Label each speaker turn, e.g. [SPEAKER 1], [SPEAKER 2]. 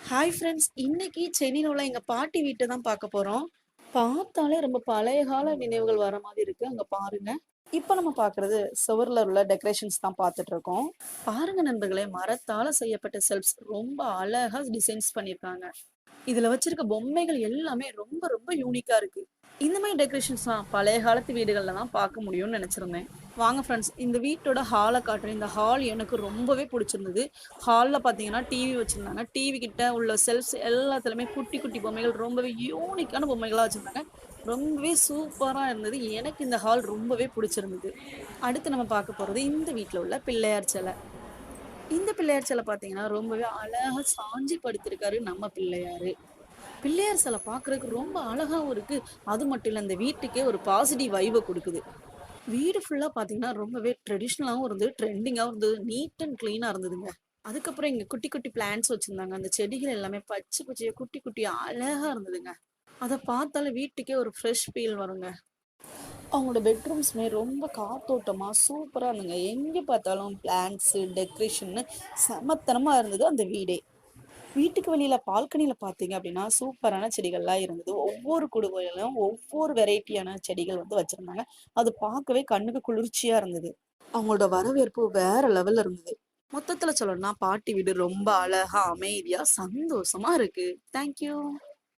[SPEAKER 1] Hi friends, இன்னைக்கு சென்னையில உள்ள எங்க பாட்டி வீட்டை தான் பார்க்க போறோம். பார்த்தாலே ரொம்ப பழைய கால நினைவுகள் வர மாதிரி இருக்கு. அங்க பாருங்க. இப்ப நம்ம பார்க்கிறது சுவர்ல உள்ள டெக்கரேஷன்ஸ் தான் பார்த்துட்டு இருக்கோம். பாருங்க நண்பர்களே, மரத்தால செய்யப்பட்ட செல்ஃப்ஸ் ரொம்ப அழகா டிசைன்ஸ் பண்ணியிருக்காங்க. இதுல வச்சிருக்க பொம்மைகள் எல்லாமே ரொம்ப ரொம்ப யூனிக்கா இருக்கு. இந்த மாதிரி டெக்கரேஷன்ஸ்லாம் பழைய காலத்து வீடுகள்ல தான் பார்க்க முடியும்னு நினைச்சிருந்தேன். வாங்க ஃப்ரெண்ட்ஸ், இந்த வீட்டோட ஹாலை காட்டுறேன். இந்த ஹால் எனக்கு ரொம்பவே பிடிச்சிருந்தது. ஹால்ல பார்த்தீங்கன்னா டிவி வச்சிருந்தாங்க. டிவி கிட்ட உள்ள செல்ஃப்ஸ் எல்லாத்துலயுமே குட்டி குட்டி பொம்மைகள் ரொம்பவே யூனிக்கான பொம்மைகளா வச்சிருந்தாங்க. ரொம்பவே சூப்பரா இருந்தது. எனக்கு இந்த ஹால் ரொம்பவே பிடிச்சிருந்தது. அடுத்து நம்ம பார்க்க போறது இந்த வீட்ல உள்ள பிள்ளையார் சிலை. இந்த பிள்ளையார் சிலை பார்த்தீங்கன்னா ரொம்பவே அழகா சாஞ்சி படுத்திருக்காரு நம்ம பிள்ளையாரு. பிள்ளையார் சிலை பார்க்கறதுக்கு ரொம்ப அழகாவும் இருக்கு. அது மட்டும் இல்ல, இந்த வீட்டுக்கே ஒரு பாசிட்டிவ் வைப குடுக்குது. வீடு ஃபுல்லா பார்த்தீங்கன்னா, ரொம்பவே ட்ரெடிஷனலாவும் இருந்தது, ட்ரெண்டிங்காவும் இருந்தது, நீட் அண்ட் கிளீனா இருந்ததுங்க. அதுக்கப்புறம் இங்க குட்டி குட்டி பிளான்ட்ஸ் வச்சிருந்தாங்க. அந்த செடிகள் எல்லாமே பச்சை பச்சையா குட்டி குட்டியா அழகா இருந்ததுங்க. அத பார்த்தாலே வீட்டுக்கே ஒரு ஃப்ரெஷ் ஃபீல் வருங்க. அவங்களோட பெட்ரூம்ஸுமே ரொம்ப காத்தோட்டமா சூப்பரா இருந்துங்க. எங்க பார்த்தாலும் பிளான்ட்ஸு, டெக்கரேஷன்னு செமத்தனமா இருந்தது அந்த வீடே. வீட்டுக்கு வெளியில பால்கனியில பார்த்தீங்க அப்படின்னா, சூப்பரான செடிகள்லாம் இருந்தது. ஒவ்வொரு குடுவையிலும் ஒவ்வொரு வெரைட்டியான செடிகள் வந்து வச்சிருந்தாங்க. அது பார்க்கவே கண்ணுக்கு குளிர்ச்சியா இருந்தது. அவங்களோட வரவேற்பு வேற லெவல்ல இருந்தது. மொத்தத்துல சொல்லணும்னா, பாட்டி வீடு ரொம்ப அழகா, அமைதியா, சந்தோஷமா இருக்கு. Thank you.